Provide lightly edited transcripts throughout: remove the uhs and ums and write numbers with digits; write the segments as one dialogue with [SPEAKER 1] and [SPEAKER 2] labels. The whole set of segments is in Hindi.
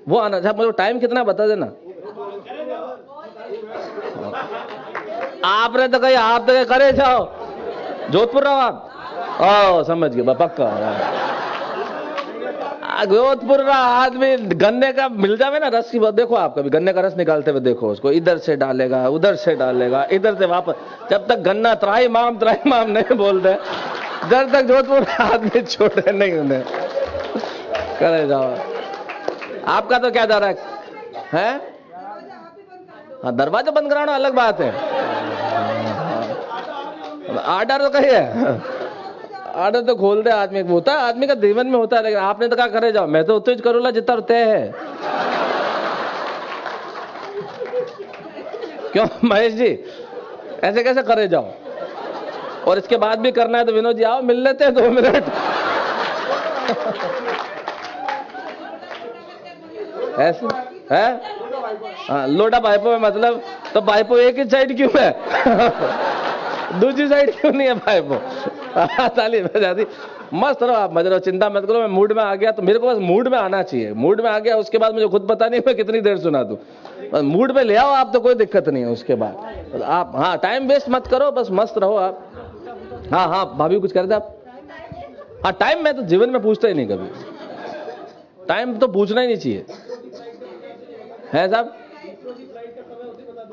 [SPEAKER 1] वो आना। अच्छा मुझे टाइम कितना बता देना। आपने तो कही आप तो करे जाओ, जोधपुर रहो आप। ओ समझ गए पक्का। जोधपुर का आदमी गन्ने का मिल जावे ना रस की बात, देखो आप कभी गन्ने का रस निकालते हुए देखो उसको, इधर से डालेगा उधर से डालेगा इधर से वापस, जब तक गन्ना त्राही माम नहीं बोलते जब तक जोधपुर का आदमी छोड़े नहीं उन्हें। करे जाओ। आपका तो क्या जा रहा है? हाँ दरवाजा बंद कराना अलग बात है, आर्डर तो कही है, आर्डर तो खोल दे आदमी को, होता है आदमी का जीवन में होता है। लेकिन आपने तो कहा करे जाओ, मैं तो उतना ही करूंगा जितना तय है। क्यों महेश जी ऐसे कैसे करे जाओ? और इसके बाद भी करना है तो विनोद जी आओ मिल लेते हैं 2 मिनट। ऐसे है? हाँ लोटा भाईपो में मतलब, तो भाईपो एक ही साइड क्यों है? दूसरी साइड क्यों नहीं है भाईपो? ताली बजाती। मस्त रहो आप, मजे रहो, चिंता मत करो। मैं मूड में आ गया तो मेरे को बस मूड में आना चाहिए, मूड में आ गया उसके बाद मुझे खुद पता नहीं मैं कितनी देर सुना दूं। बस मूड में ले आओ आप तो कोई दिक्कत नहीं है उसके बाद आप। हाँ टाइम वेस्ट मत करो, बस मस्त रहो आप। हाँ हाँ भाभी कुछ कर दे आप। हाँ टाइम मैं तो जीवन में पूछता ही नहीं कभी, टाइम तो पूछना ही नहीं चाहिए है साहब।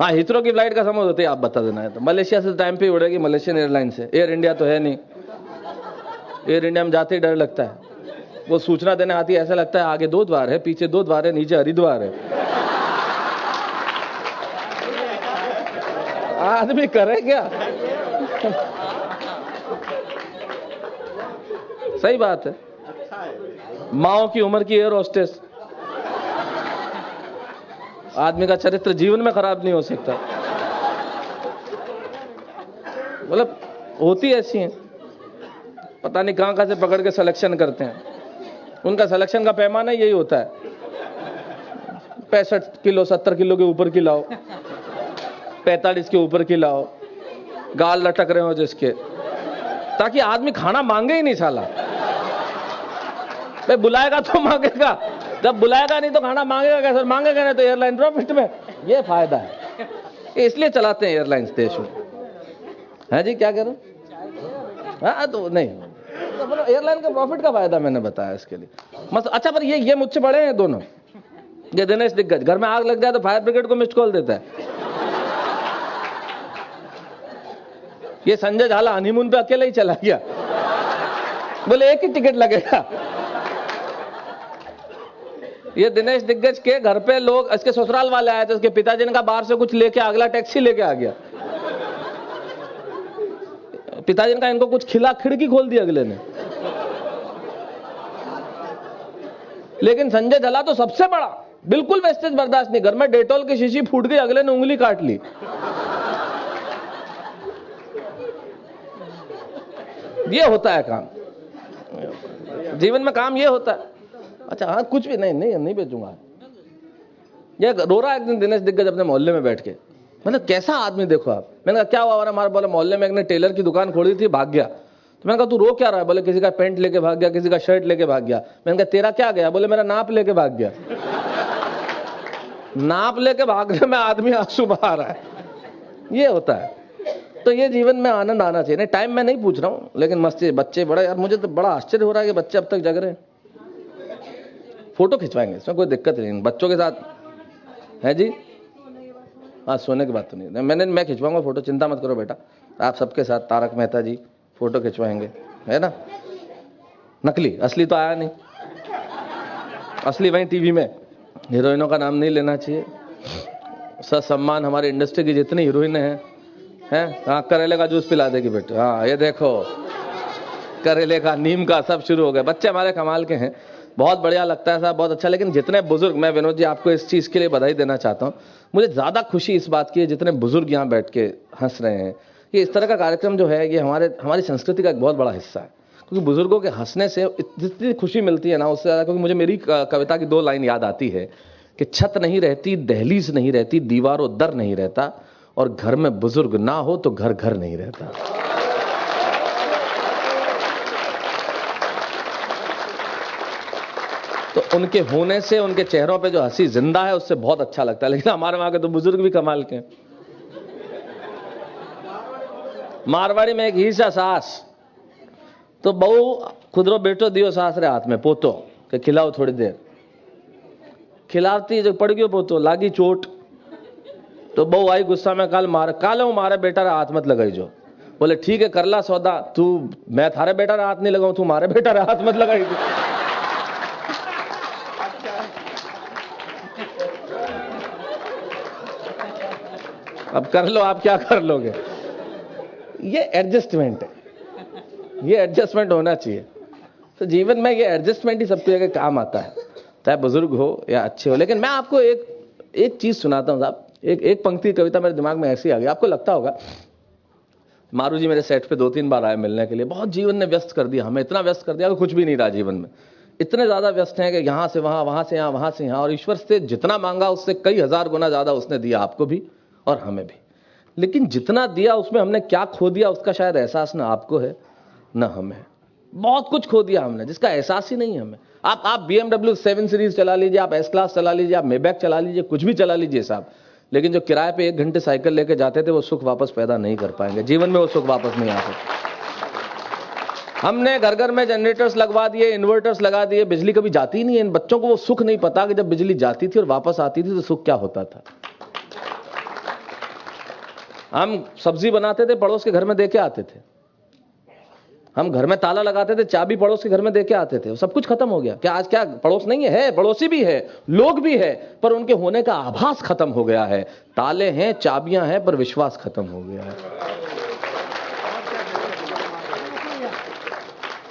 [SPEAKER 1] हाँ हिथरो की फ्लाइट का समय होते ही आप बता देना है तो। मलेशिया से टाइम पे उड़ेगी, मलेशियन एयरलाइन से। एयर इंडिया तो है नहीं, एयर इंडिया में जाते ही डर लगता है। वो सूचना देने आती है ऐसा लगता है आगे 2 द्वार है, पीछे 2 द्वार है, नीचे हरिद्वार है। आदमी करे क्या? सही बात है। माओ की उम्र की एयर होस्टेस, आदमी का चरित्र जीवन में खराब नहीं हो सकता। मतलब होती ऐसी हैं, पता नहीं कहां से पकड़ के सिलेक्शन करते हैं। उनका सिलेक्शन का पैमाना यही होता है 65 किलो 70 किलो के ऊपर की लाओ, 45 के ऊपर की लाओ, गाल लटक रहे हो जिसके, ताकि आदमी खाना मांगे ही नहीं साला। भाई बुलाएगा तो मांगेगा, जब बुलाएगा नहीं तो खाना मांगेगा कैसे? मांगेगा नहीं तो एयरलाइन प्रॉफिट में। ये फायदा है, इसलिए चलाते हैं एयरलाइंस देश में। है जी क्या कह रहे हो? हाँ तो नहीं तो एयरलाइन का प्रॉफिट का फायदा मैंने बताया इसके लिए मत। अच्छा पर ये मुझसे बड़े हैं दोनों, ये दिनेश दिग्गज। घर में आग लग जाए तो फायर ब्रिगेड को मिस्ड कॉल देता है। ये संजय झाला हनीमून पे अकेले ही चला गया, बोले एक ही टिकट लगेगा। ये दिनेश दिग्गज के घर पे लोग, इसके ससुराल वाले आए थे, उसके पिताजी ने कहा बाहर से कुछ लेके, अगला टैक्सी लेके आ गया। पिताजी ने कहा इनको कुछ खिला, खिड़की खोल दी अगले ने। लेकिन संजय झला तो सबसे बड़ा, बिल्कुल वेस्टेज बर्दाश्त नहीं। घर में डेटॉल की शीशी फूट गई, अगले ने उंगली काट ली। ये होता है काम, जीवन में काम ये होता है। अच्छा हाँ कुछ भी नहीं बेचूंगा। ये रो रहा है एक दिन दिनेश दिग्गज अपने मोहल्ले में बैठ के। मतलब कैसा आदमी देखो आप। मैंने कहा क्या हुआ? हमारे बोले मोहल्ले में एक ने टेलर की दुकान खोली थी, भाग गया। तो मैंने कहा तू रो क्या रहा है? बोले किसी का पेंट लेके भाग गया, किसी का शर्ट लेके भाग गया। मैंने कहा तेरा क्या गया? बोले मेरा नाप लेके भाग गया। नाप लेके भागने में आदमी आंसू बहा रहा है। ये होता है। तो ये जीवन में आनंद आना चाहिए। नहीं टाइम मैं नहीं पूछ रहा हूं, लेकिन मस्ती। बच्चे बड़ा, यार मुझे तो बड़ा आश्चर्य हो रहा है कि बच्चे अब तक जग रहे हैं। फोटो खिंचवाएंगे, इसमें कोई दिक्कत नहीं, बच्चों के साथ है जी। हाँ सोने की बात तो नहीं, मैं खिंचवाऊंगा फोटो, चिंता मत करो बेटा। आप सबके साथ तारक मेहता जी फोटो खिंचवाएंगे, है ना। नकली, असली तो आया नहीं। असली वहीं टीवी में। हीरोइनों का नाम नहीं लेना चाहिए। सम्मान हमारी इंडस्ट्री की जितनी हीरोइनें हैं, हाँ करेले का जूस पिला देगी बेटे। हाँ ये देखो करेले का, नीम का, सब शुरू हो गए। बच्चे हमारे कमाल के हैं, बहुत बढ़िया लगता है साहब, बहुत अच्छा। लेकिन जितने बुजुर्ग, मैं विनोद जी आपको इस चीज के लिए बधाई देना चाहता हूं। मुझे ज्यादा खुशी इस बात की है जितने बुजुर्ग यहाँ बैठ के हंस रहे हैं। ये इस तरह का कार्यक्रम जो है ये हमारी संस्कृति का एक बहुत बड़ा हिस्सा है। क्योंकि बुजुर्गों के हंसने से जितनी खुशी मिलती है ना, उससे ज्यादा। क्योंकि मुझे मेरी कविता की 2 लाइन याद आती है कि छत नहीं रहती, दहलीज नहीं रहती, दीवारों दर नहीं रहता, और घर में बुजुर्ग ना हो तो घर घर नहीं रहता। तो उनके होने से, उनके चेहरों पे जो हंसी जिंदा है उससे बहुत अच्छा लगता है। लेकिन हमारे वहां के तो बुजुर्ग भी कमाल के। मारवाड़ी में एक हीसा सास, तो बहू खुदरो बेटो दियो सास रे हाथ में पोतो के खिलाओ थोड़ी देर, खिलाती जो पड़ गयो पोतो, लागी चोट, तो बहू आई गुस्सा में, काल हूं मारे बेटा रे हाथ मत लगाई जो। बोले ठीक है कर ला सौदा, तू मैं थारे बेटा रे हाथ नहीं लगाऊं, तू मारे बेटा रे हाथ मत लगाई जो। अब कर लो, आप क्या कर लोगे। ये एडजस्टमेंट है, ये एडजस्टमेंट होना चाहिए। तो जीवन में ये एडजस्टमेंट ही सबकी जगह काम आता है, चाहे बुजुर्ग हो या अच्छे हो। लेकिन मैं आपको एक चीज सुनाता हूं साहब। एक पंक्ति कविता मेरे दिमाग में ऐसी आ गई, आपको लगता होगा। मारू जी मेरे सेट पे 2-3 बार आए मिलने के लिए। बहुत जीवन ने व्यस्त कर दिया हमें, इतना व्यस्त कर दिया कि कुछ भी नहीं रहा जीवन में। इतने ज्यादा व्यस्त हैं कि यहां से वहां, वहां से यहां, वहां से यहां, और ईश्वर से जितना मांगा उससे कई हजार गुना ज्यादा उसने दिया, आपको भी और हमें भी। लेकिन जितना दिया उसमें हमने क्या खो दिया उसका शायद एहसास ना आपको है ना हमें। बहुत कुछ खो दिया हमने जिसका एहसास ही नहीं है हमें। आप BMW 7 सीरीज चला लीजिए, आप S क्लास चला लीजिए, आप मेबैक चला लीजिए, कुछ भी चला लीजिए साहब, लेकिन जो किराए पे 1 घंटे साइकिल लेके जाते थे वो सुख वापस पैदा नहीं कर पाएंगे जीवन में, वो सुख वापस नहीं आ सकता। हमने घर घर में जनरेटर्स लगवा दिए, इन्वर्टर्स लगा दिए, बिजली कभी जाती ही नहीं है। इन बच्चों को वो सुख नहीं पता कि जब बिजली जाती थी और वापस आती थी तो सुख क्या होता था। हम सब्जी बनाते थे, पड़ोस के घर में देके आते थे। हम घर में ताला लगाते थे, चाबी पड़ोस के घर में देके आते थे। सब कुछ खत्म हो गया। क्या आज क्या पड़ोस नहीं है? पड़ोसी भी है, लोग भी है, पर उनके होने का आभास खत्म हो गया है। ताले हैं, चाबियां हैं, पर विश्वास खत्म हो गया है।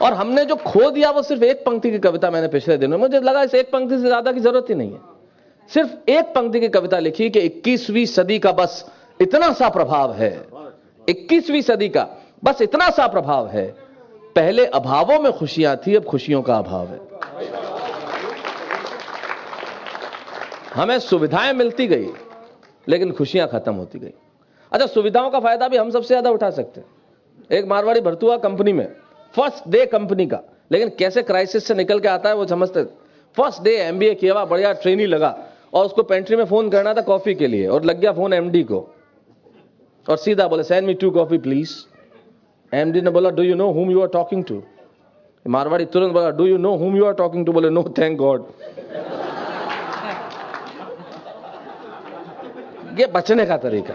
[SPEAKER 1] और हमने जो खो दिया वो सिर्फ एक पंक्ति की कविता मैंने पिछले दिनों, मुझे लगा इस एक पंक्ति से ज्यादा की जरूरत ही नहीं है। सिर्फ एक पंक्ति की कविता लिखी कि 21वीं सदी का बस इतना सा प्रभाव है, 21वीं सदी का बस इतना सा प्रभाव है, पहले अभावों में खुशियां थी, अब खुशियों का अभाव है। हमें सुविधाएं मिलती गई लेकिन खुशियां खत्म होती गई। अच्छा, सुविधाओं का फायदा भी हम सबसे ज्यादा उठा सकते हैं। एक मारवाड़ी भर्ती हुआ कंपनी में, फर्स्ट डे कंपनी का, लेकिन कैसे क्राइसिस से निकल के आता है वो समझते। फर्स्ट डे MBA किया हुआ, बढ़िया ट्रेनी लगा, और उसको पेंट्री में फोन करना था कॉफी के लिए, और लग गया फोन MD को, और सीधा बोले send me 2 coffee please. MD ने बोला do you know whom you are talking to? Marwari तुरंत बोला do you know whom you are talking to? बोले नो थैंक गॉड। ये बचने का तरीका,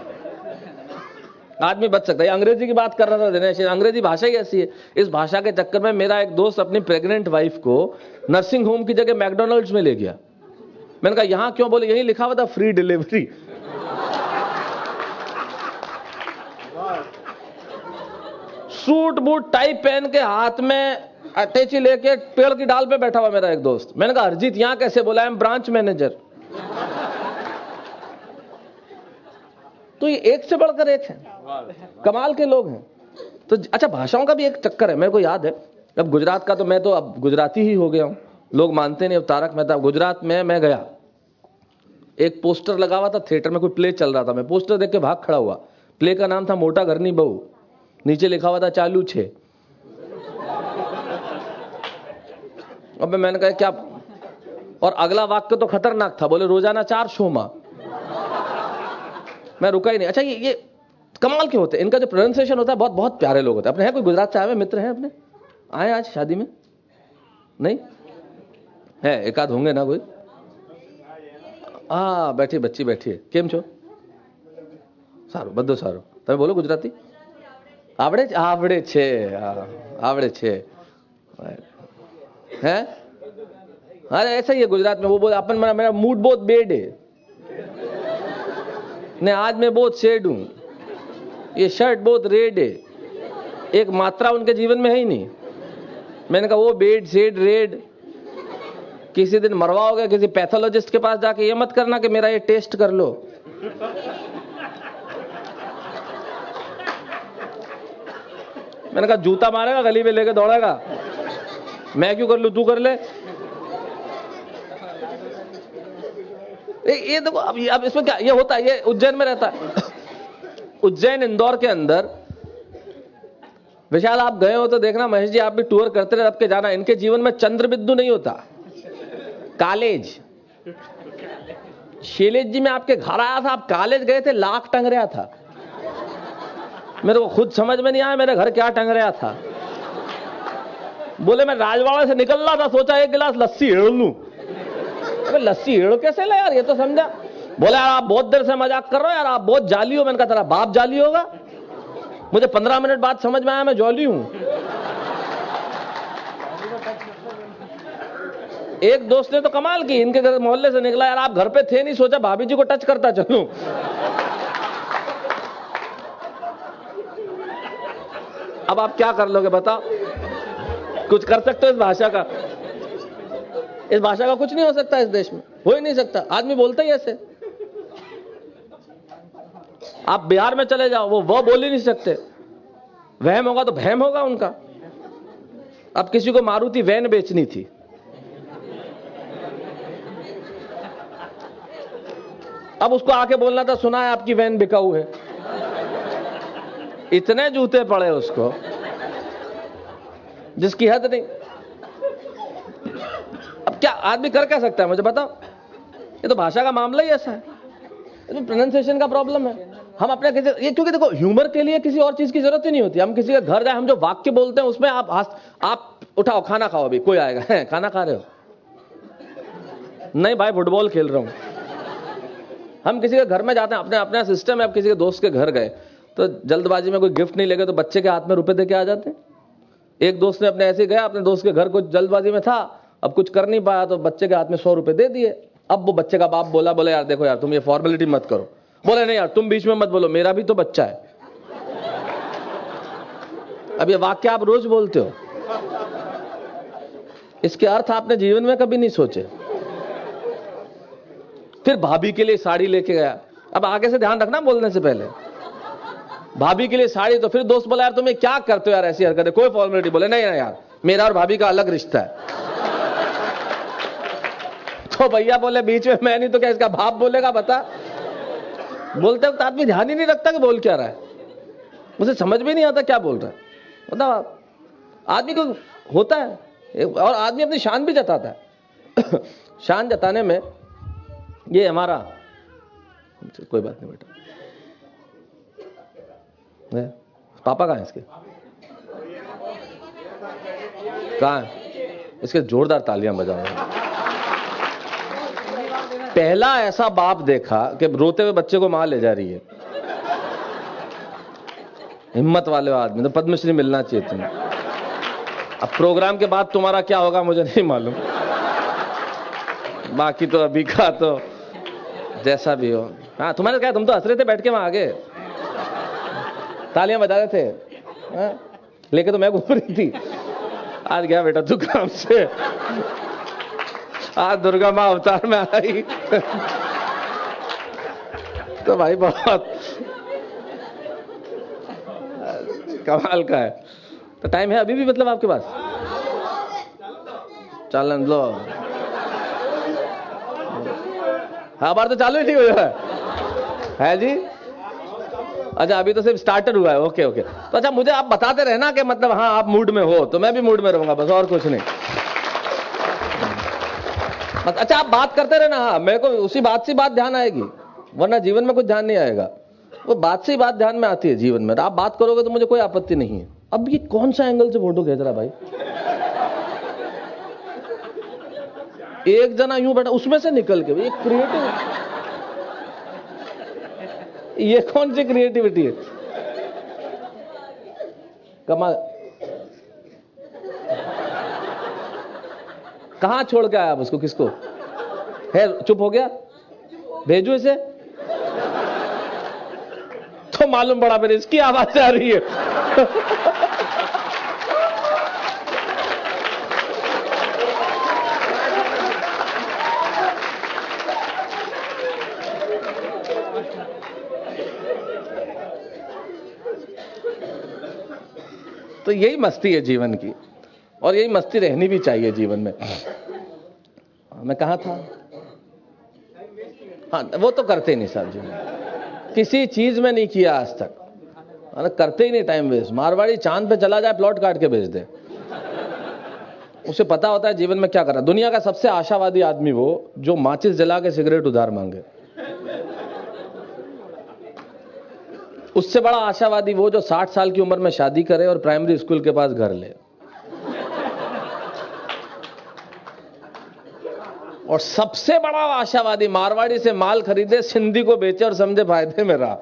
[SPEAKER 1] आदमी बच सकता है। अंग्रेजी की बात कर रहा था दिनेश, अंग्रेजी भाषा ही ऐसी है। इस भाषा के चक्कर में मेरा एक दोस्त अपनी प्रेग्नेंट वाइफ को नर्सिंग होम की जगह मैकडोनल्ड्स में ले गया। मैंने कहा यहां क्यों? बोले यही लिखा हुआ था free delivery. Suit boot tie पहन के, हाथ में अटैची लेके पेड़ की डाल पे बैठा हुआ मेरा एक दोस्त। मैंने कहा अरजीत यहां कैसे? बोला हम ब्रांच मैनेजर। तो ये एक से बढ़कर एक है, कमाल के लोग हैं। तो अच्छा, भाषाओं का भी एक चक्कर है। मेरे को याद है अब गुजरात का, तो मैं तो अब गुजराती ही हो गया हूं, लोग मानते नहीं। अब तारक मेहता, गुजरात में मैं गया, एक पोस्टर लगा हुआ था थिएटर में, कोई प्ले चल रहा था, मैं पोस्टर देख के भाग खड़ा हुआ। प्ले का नाम था मोटा घरनी बहू, नीचे लिखा हुआ था चालू 6। अब मैंने कहा क्या, और अगला वाक्य तो खतरनाक था, बोले रोजाना 4 शो मां। मैं रुका ही नहीं। अच्छा, ये कमाल के होते हैं, इनका जो प्रोनाउंसिएशन होता है, बहुत बहुत प्यारे लोग होते हैं। अपने हैं कोई गुजरात से आए हुए मित्र हैं अपने? आए आज शादी में? नहीं है, एक आध होंगे ना कोई। हाँ बैठी, बच्ची बैठी है। केम छो? सारू, बद्धो सारू। તમે બોલો ગુજરાતી? આવડે છે, आवड़े छे है। अरे ऐसा ही है गुजरात में, वो बोले अपन मेरा मूड बहुत बेड है ने, आज मैं बहुत सैड हूं, ये शर्ट बहुत रेड है। एक मात्रा उनके जीवन में है ही नहीं। मैंने कहा वो बेड सेड रेड, किसी दिन मरवाओगे किसी पैथोलॉजिस्ट के पास जाके, ये मत करना कि मेरा ये टेस्ट कर लो। मैंने कहा जूता मारेगा, गली में लेके दौड़ेगा, मैं क्यों कर लूं, तू कर ले। ये देखो, अब इसमें क्या ये होता है, ये उज्जैन में रहता है। उज्जैन इंदौर के अंदर, विशाल आप गए हो तो देखना, महेश जी आप भी टूर करते रहे, अब के जाना, इनके जीवन में चंद्र बिंदु नहीं होता। कॉलेज। शैलेश जी मैं आपके घर आया था, आप कॉलेज गए थे, लाख टंग रहा था। मेरे को खुद समझ में नहीं आया मेरे घर क्या टंग रहा था। बोले मैं राजवाड़ा से निकल रहा था, सोचा एक गिलास लस्सी हेड़ लूं। अबे लस्सी हेड़ कैसे ले यार, ये तो समझा। बोले यार आप बहुत देर से मजाक कर रहे हो यार, आप बहुत जाली हो। मैंने कहा तेरा बाप जाली होगा, मुझे 15 मिनट बाद समझ में आया मैं जाली हूं। एक दोस्त ने तो कमाल की, इनके घर मोहल्ले से निकला, यार आप घर पे थे नहीं, सोचा भाभी जी को टच करता चलूं। अब आप क्या कर लोगे बताओ? कुछ कर सकते हो इस भाषा का? इस भाषा का कुछ नहीं हो सकता इस देश में, हो ही नहीं सकता। आदमी बोलता ही ऐसे। आप बिहार में चले जाओ, वो बोल ही नहीं सकते। वहम होगा तो वहम होगा उनका। अब किसी को मारुति वैन बेचनी थी, अब उसको आके बोलना था सुना है आपकी वैन बिकाऊ है। इतने जूते पड़े उसको जिसकी हद नहीं। अब क्या आदमी कर क्या सकता है मुझे बताओ? ये तो भाषा का मामला ही ऐसा है, ये तो प्रोनाउंसिएशन का प्रॉब्लम है। हम अपने किसी ये, क्योंकि देखो ह्यूमर के लिए किसी और चीज की जरूरत ही नहीं होती। हम किसी के घर जाए, हम जो वाक्य बोलते हैं उसमें आप उठाओ खाना खाओ, अभी कोई आएगा है खाना खा रहे हो? नहीं भाई फुटबॉल खेल रहा हूं। हम किसी के घर में जाते हैं, अपने अपना सिस्टम है। अब किसी के दोस्त के घर गए तो जल्दबाजी में कोई गिफ्ट नहीं लेके तो बच्चे के हाथ में रुपए दे के आ जाते हैं। एक दोस्त ने अपने ऐसे गया अपने दोस्त के घर, कुछ जल्दबाजी में था, अब कुछ कर नहीं पाया तो बच्चे के हाथ में 100 रुपए दे दिए। अब वो बच्चे का बाप बोला यार देखो यार तुम ये फॉर्मेलिटी मत करो। बोले नहीं यार तुम बीच में मत बोलो, मेरा भी तो बच्चा है। अब ये वाक्य आप रोज बोलते हो, इसके अर्थ आपने जीवन में कभी नहीं सोचे। फिर भाभी के लिए साड़ी लेके गया। अब आगे से ध्यान रखना बोलने से पहले। भाभी के लिए साड़ी, तो फिर दोस्त बोला यार तुम ये क्या करते हो यार ऐसी हरकतें, कोई फॉर्मेलिटी। बोले नहीं यार मेरा और भाभी का अलग रिश्ता है। तो भैया बोले बीच में मैं नहीं तो क्या इसका बाप बोलेगा बता। बोलते वक्त आदमी ध्यान ही नहीं रखता कि बोल क्या रहा है, मुझे समझ भी नहीं आता क्या बोल रहा है। मतलब आदमी को होता है, और आदमी अपनी शान भी जताता है। शान जताने में ये हमारा, कोई बात नहीं बेटा, पापा कहाँ है इसके? कहाँ है इसके? जोरदार तालियां बजाओ। पहला ऐसा बाप देखा कि रोते हुए बच्चे को मां ले जा रही है। हिम्मत वाले आदमी, तो पद्मश्री मिलना चाहिए तुम्हें। अब प्रोग्राम के बाद तुम्हारा क्या होगा मुझे नहीं मालूम, बाकी तो अभी का तो जैसा भी हो। हाँ तुम्हारे क्या, तुम तो हंस रहे थे बैठ के वहां आगे, तालियां बजा रहे थे। हाँ? लेके तो मैं घूम रही थी। आज गया बेटा तू काम से, आज दुर्गा माँ अवतार में आई। तो भाई बहुत कमाल का है। तो टाइम है अभी भी मतलब आपके पास? चलन लो, हाँ बार तो चालू ही नहीं हुआ है जी। अच्छा अभी तो सिर्फ स्टार्टर हुआ है। Okay okay. तो अच्छा मुझे आप बताते रहे ना कि मतलब हाँ आप मूड में हो तो मैं भी मूड में रहूंगा, बस और कुछ नहीं। अच्छा आप बात करते रहे ना, हाँ मेरे को उसी बात से बात ध्यान आएगी, वरना जीवन में कुछ ध्यान नहीं आएगा। वो बात से ही बात ध्यान में आती है जीवन में। आप बात करोगे तो मुझे कोई आपत्ति नहीं है। अब ये कौन सा एंगल से फोटो खींच रहा भाई? एक जना यूं बैठा उसमें से निकल के, ये क्रिएटिव, ये कौन सी क्रिएटिविटी है? कमाल। कहां छोड़ के आया आप उसको? किसको है? चुप हो गया? भेजो इसे। तो मालूम पड़ा फिर इसकी आवाज आ रही है। तो यही मस्ती है जीवन की, और यही मस्ती रहनी भी चाहिए जीवन में। मैं कहा था? हाँ वो तो करते ही नहीं साहब जी, किसी चीज में नहीं किया आज तक, करते ही नहीं टाइम वेस्ट। मारवाड़ी चांद पे चला जाए प्लॉट काट के भेज दे, उसे पता होता है जीवन में क्या करना। दुनिया का सबसे आशावादी आदमी वो जो माचिस जला के सिगरेट उधार मांगे। उससे बड़ा आशावादी वो जो 60 साल की उम्र में शादी करे और प्राइमरी स्कूल के पास घर ले। और सबसे बड़ा आशावादी मारवाड़ी से माल खरीदे, सिंधी को बेचे और समझे फायदे में रहा।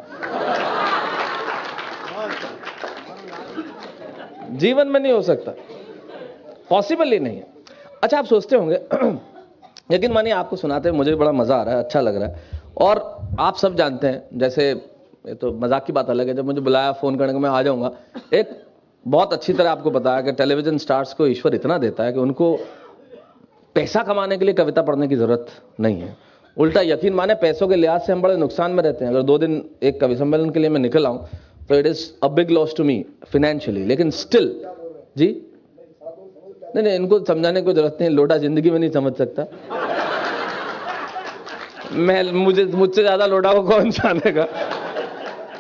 [SPEAKER 1] जीवन में नहीं हो सकता, पॉसिबल ही नहीं है। अच्छा, आप सोचते होंगे, यकीन मानिए आपको सुनाते हुए मुझे बड़ा मजा आ रहा है, अच्छा लग रहा है। और आप सब जानते हैं, जैसे ये तो मजाक की बात अलग है, जब मुझे बुलाया फोन करने को मैं आ जाऊंगा। एक बहुत अच्छी तरह आपको पता है कि टेलीविजन स्टार्स को ईश्वर इतना देता है कि उनको पैसा कमाने के लिए कविता पढ़ने की जरूरत नहीं है। उल्टा यकीन माने पैसों के लिहाज से हम बड़े नुकसान में रहते हैं। अगर 2 दिन एक कवि सम्मेलन के लिए मैं निकल आऊं तो it is a big loss to me financially, लेकिन स्टिल जी नहीं, इनको समझाने की जरूरत नहीं। लोटा जिंदगी में नहीं समझ सकता। मुझसे ज्यादा लोटा को कौन जानेगा।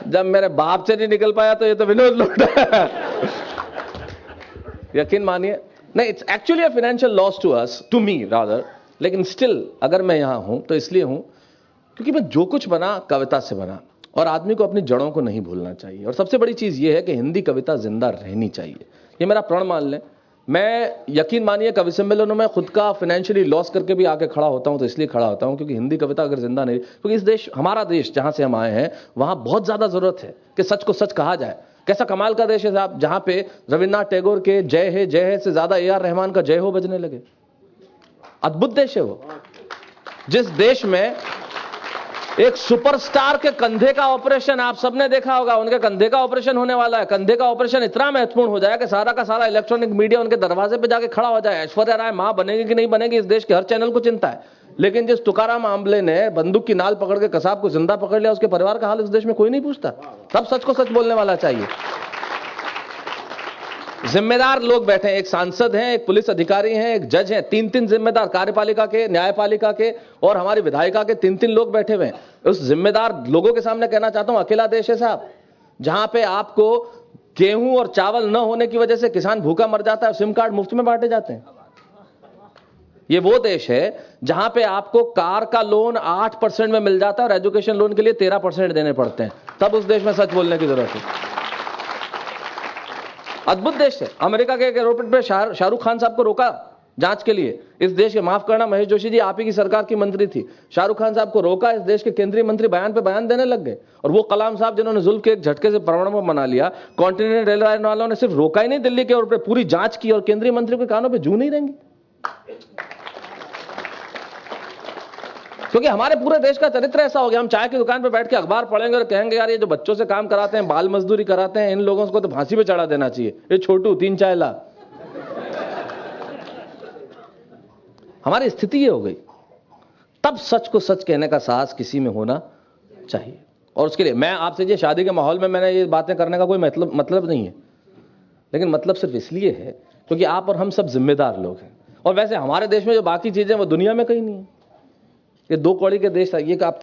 [SPEAKER 1] जब मेरे बाप से नहीं निकल पाया तो ये तो विनोद लोटा। यकीन मानिए, नहीं, it's actually a financial loss to us, to me rather. लेकिन स्टिल अगर मैं यहां हूं तो इसलिए हूं क्योंकि मैं जो कुछ बना कविता से बना। और आदमी को अपनी जड़ों को नहीं भूलना चाहिए। और सबसे बड़ी चीज यह है कि हिंदी कविता जिंदा रहनी चाहिए। ये मेरा प्रण मान लें। मैं यकीन मानिए कवि सम्मेलनों में खुद का फाइनेंशियली लॉस करके भी आके खड़ा होता हूं तो इसलिए खड़ा होता हूं क्योंकि हिंदी कविता अगर जिंदा नहीं, क्योंकि इस देश, हमारा देश जहां से हम आए हैं, वहां बहुत ज्यादा जरूरत है कि सच को सच कहा जाए। कैसा कमाल का देश है साहब, जहां पे रविन्द्रनाथ टैगोर के जय है से ज्यादा AR रहमान का जय हो बजने लगे। अद्भुत देश है वो, जिस देश में एक सुपरस्टार के कंधे का ऑपरेशन, आप सबने देखा होगा, उनके कंधे का ऑपरेशन होने वाला है। कंधे का ऑपरेशन इतना महत्वपूर्ण हो जाए कि सारा का सारा इलेक्ट्रॉनिक मीडिया उनके दरवाजे पे जाके खड़ा हो जाए। ऐश्वर्या राय मां बनेगी कि नहीं बनेगी, इस देश के हर चैनल को चिंता है। लेकिन जिस तुकाराम आंबले ने बंदूक की नाल पकड़ के कसाब को जिंदा पकड़ लिया, उसके परिवार का हाल इस देश में कोई नहीं पूछता। तब सच को सच बोलने वाला चाहिए। जिम्मेदार लोग बैठे हैं, एक सांसद हैं, एक पुलिस अधिकारी हैं, एक जज हैं, 3 जिम्मेदार, कार्यपालिका के, न्यायपालिका के और हमारी विधायिका के 3 लोग बैठे हुए हैं। उस जिम्मेदार लोगों के सामने कहना चाहता हूं, अकेला देश है साहब जहां पे आपको गेहूं और चावल न होने की वजह से किसान भूखा मर जाता है, सिम कार्ड मुफ्त में बांटे जाते हैं। ये वो देश है जहां पे आपको कार का लोन 8% में मिल जाता है और एजुकेशन लोन के लिए 13% देने पड़ते हैं। तब उस देश में सच बोलने की जरूरत है। अद्भुत देश है। अमेरिका के एक एयरपोर्ट पे शाहरुख खान साहब को रोका जांच के लिए। इस देश के, माफ करना महेश जोशी जी, आप ही की सरकार की मंत्री थी। शाहरुख खान साहब को रोका, इस देश के केंद्रीय मंत्री बयान पे बयान देने लग गए। और वो कलाम साहब जिन्होंने जुल्फ के एक झटके से परमाणु बम बना लिया, कॉन्टिनेंटल रेलवे वालों ने सिर्फ रोका ही नहीं, दिल्ली के एयरपोर्ट पे पूरी जांच की और केंद्रीय मंत्री के कानों पे जू नहीं रहेंगी। क्योंकि हमारे पूरे देश का चरित्र ऐसा हो गया, हम चाय की दुकान पर बैठ के अखबार पढ़ेंगे और कहेंगे यार ये जो बच्चों से काम कराते हैं, बाल मजदूरी कराते हैं, इन लोगों को तो फांसी पे चढ़ा देना चाहिए। ये छोटू 3 चाय ला। हमारी स्थिति ये हो गई। तब सच को सच कहने का साहस किसी में होना चाहिए। और उसके लिए मैं आपसे, ये शादी के माहौल में मैंने ये बातें करने का कोई मतलब नहीं है, लेकिन मतलब सिर्फ इसलिए है क्योंकि आप और हम सब जिम्मेदार लोग हैं। और वैसे हमारे देश में जो बाकी चीजें वो दुनिया में कहीं नहीं है। ये 2 कौड़ी के देश, ये आप